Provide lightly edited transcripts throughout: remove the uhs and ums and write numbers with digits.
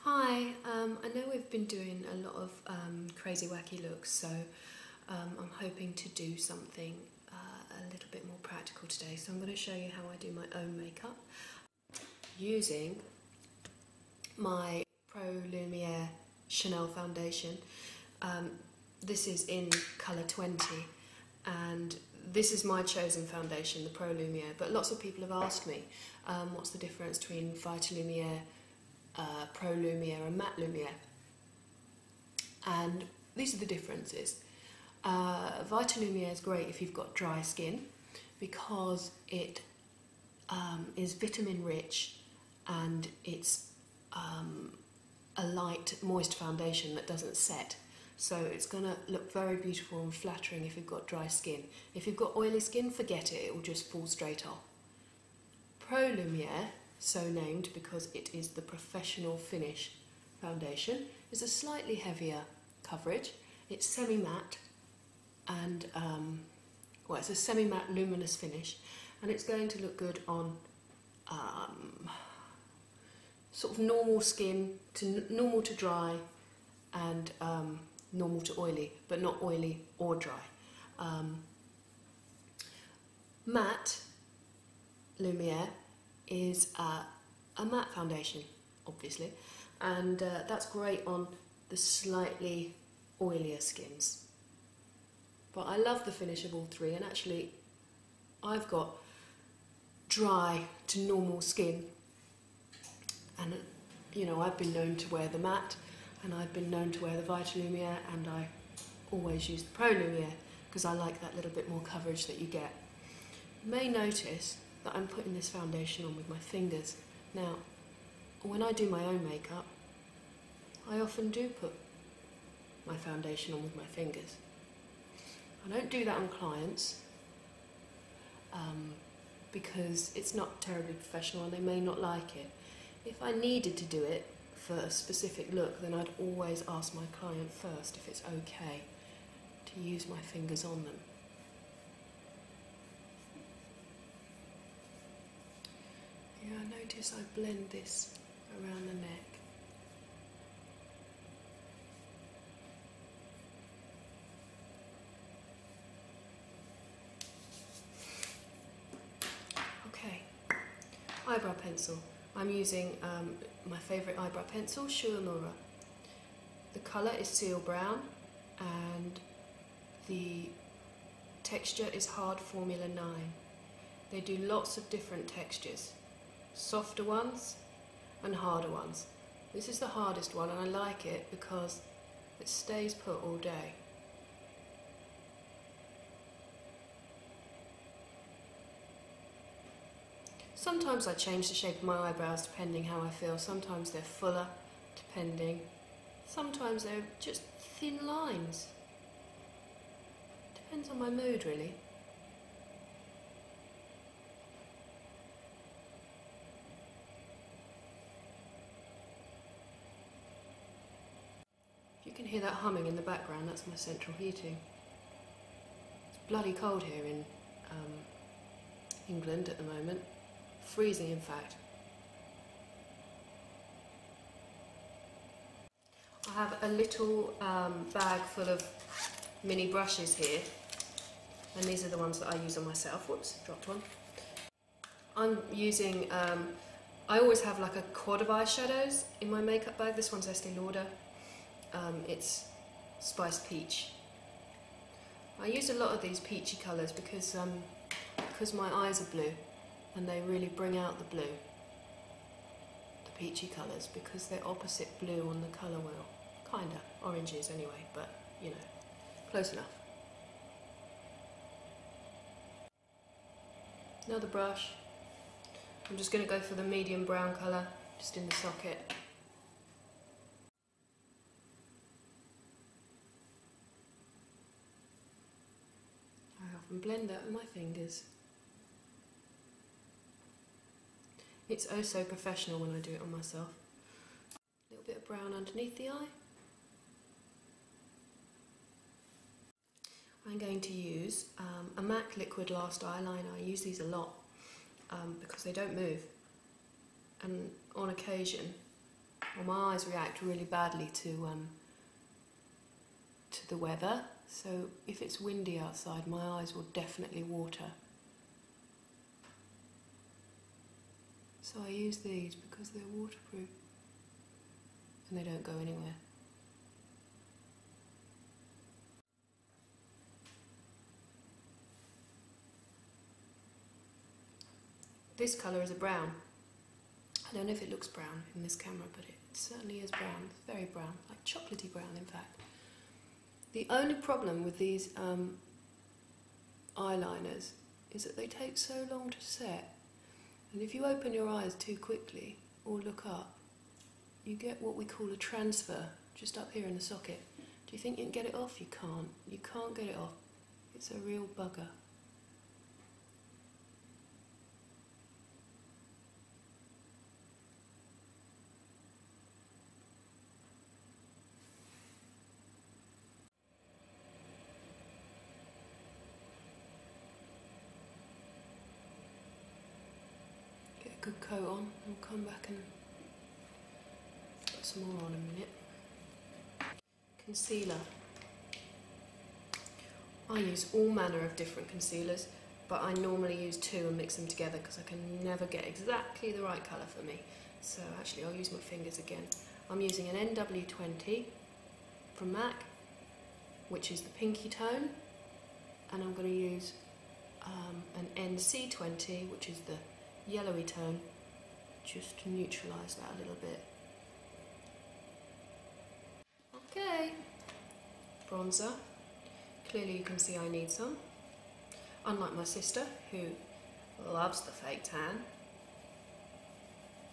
Hi, I know we've been doing a lot of crazy wacky looks, so I'm hoping to do something a little bit more practical today. So I'm going to show you how I do my own makeup using my Pro Lumiere Chanel foundation. This is in colour 20 and this is my chosen foundation, the Pro Lumiere, but lots of people have asked me what's the difference between Lumiere, Pro Lumiere and Matte Lumiere, and these are the differences. Lumiere is great if you've got dry skin because it is vitamin rich and it's a light moist foundation that doesn't set, so it's going to look very beautiful and flattering if you've got dry skin. If you've got oily skin, forget it, it will just fall straight off. Pro Lumiere, so named because it is the professional finish foundation, is a slightly heavier coverage. It's semi-matte and well, it's a semi-matte luminous finish, and it's going to look good on sort of normal skin, to normal to dry, and normal to oily, but not oily or dry. Matte Lumiere is a matte foundation, obviously, and that's great on the slightly oilier skins. But I love the finish of all three, and actually I've got dry to normal skin, and you know, I've been known to wear the matte and I've been known to wear the Lumiere, and I always use the Pro Lumiere because I like that little bit more coverage that you get. You may notice that I'm putting this foundation on with my fingers. Now, when I do my own makeup, I often do put my foundation on with my fingers. I don't do that on clients because it's not terribly professional and they may not like it. If I needed to do it for a specific look, then I'd always ask my client first if it's okay to use my fingers on them. Yeah, I notice I blend this around the neck. Okay, eyebrow pencil. I'm using my favourite eyebrow pencil, Shuamura. The colour is seal brown and the texture is hard Formula 9. They do lots of different textures, softer ones and harder ones. This is the hardest one and I like it because it stays put all day. Sometimes I change the shape of my eyebrows depending how I feel. Sometimes they're fuller, depending. Sometimes they're just thin lines. Depends on my mood, really. If you can hear that humming in the background, that's my central heating. It's bloody cold here in England at the moment. Freezing, in fact. I have a little bag full of mini brushes here, and these are the ones that I use on myself. Whoops, dropped one. I'm using, I always have like a quad of eyeshadows in my makeup bag. This one's Estee Lauder. It's Spiced Peach. I use a lot of these peachy colours because my eyes are blue. And they really bring out the blue, the peachy colours, because they're opposite blue on the colour wheel. Kinda, oranges anyway, but you know, close enough. Another brush. I'm just going to go for the medium brown colour, just in the socket. I often blend that with my fingers. It's oh so professional when I do it on myself. A little bit of brown underneath the eye. I'm going to use a MAC Liquid Last Eyeliner. I use these a lot because they don't move. And on occasion Well, my eyes react really badly to the weather, so if it's windy outside, my eyes will definitely water. So I use these because they're waterproof and they don't go anywhere. This colour is a brown. I don't know if it looks brown in this camera, but it certainly is brown. It's very brown, like chocolatey brown in fact. The only problem with these eyeliners is that they take so long to set, and if you open your eyes too quickly or look up, you get what we call a transfer just up here in the socket. Do you think you can get it off? You can't. You can't get it off. It's a real bugger. Get a good coat on, and we'll come back and put some more on in a minute. Concealer. I use all manner of different concealers, but I normally use two and mix them together because I can never get exactly the right colour for me. So actually I'll use my fingers again. I'm using an NW20 from MAC, which is the pinky tone, and I'm going to use an NC20, which is the yellowy tone, just to neutralise that a little bit. Okay, bronzer. Clearly you can see I need some. Unlike my sister, who loves the fake tan,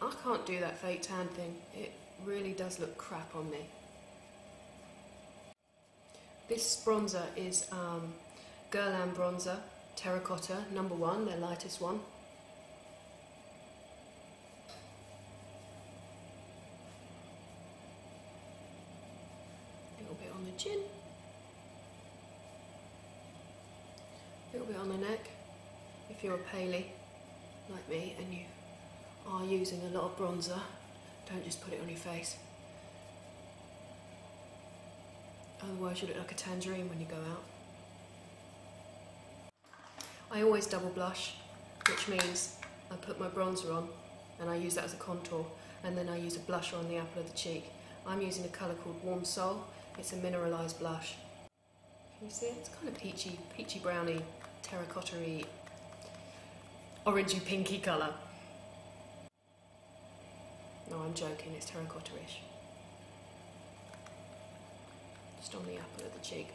I can't do that fake tan thing. It really does look crap on me. This bronzer is Guerlain bronzer, terracotta, #1, their lightest one. A little bit on the chin. A little bit on the neck. If you're a paley like me and you are using a lot of bronzer, don't just put it on your face. Otherwise you look like a tangerine when you go out. I always double blush, which means I put my bronzer on and I use that as a contour, and then I use a blusher on the apple of the cheek. I'm using a colour called Warm Soul. It's a mineralised blush. Can you see it? It's kind of peachy browny, terracotta-y, orangey pinky colour. No, I'm joking, it's terracotta-ish. Just on the apple of the cheek.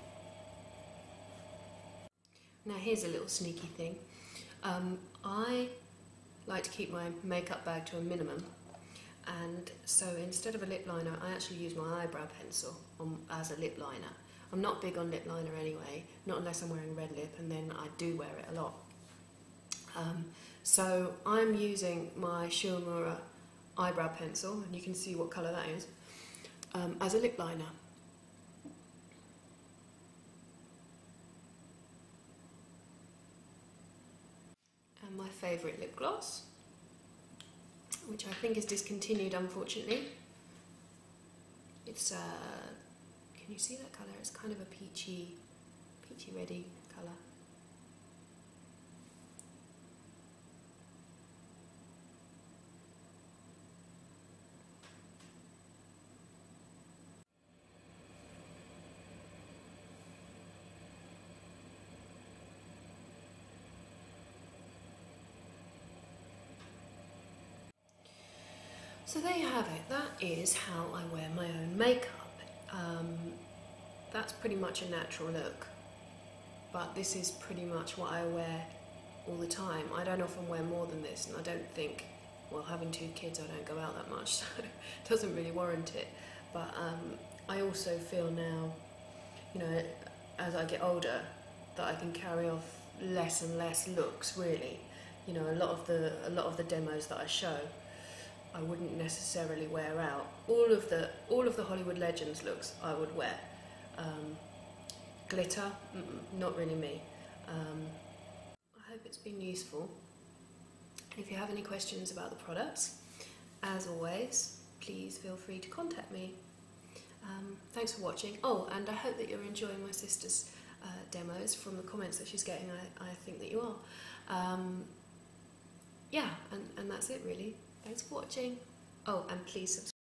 Now here's a little sneaky thing. I like to keep my makeup bag to a minimum, and so instead of a lip liner I actually use my eyebrow pencil as a lip liner. I'm not big on lip liner anyway, not unless I'm wearing red lip, and then I do wear it a lot. So I'm using my Shiomura eyebrow pencil, and you can see what colour that is, as a lip liner. And my favourite lip gloss, which I think is discontinued unfortunately. It's can you see that colour? It's kind of a peachy reddy colour. So there you have it. That is how I wear my own makeup. That's pretty much a natural look, but this is pretty much what I wear all the time. I don't often wear more than this, and I don't think, well, having 2 kids, I don't go out that much, so it doesn't really warrant it. But I also feel now, you know, as I get older, that I can carry off less and less looks, really. You know, a lot of the demos that I show, I wouldn't necessarily wear out. All of the Hollywood Legends looks I would wear. Glitter, not really me. I hope it's been useful. If you have any questions about the products, as always, please feel free to contact me. Thanks for watching. Oh, and I hope that you're enjoying my sister's demos. From the comments that she's getting, I think that you are. Yeah, and that's it really. Thanks for watching. Oh, and please subscribe.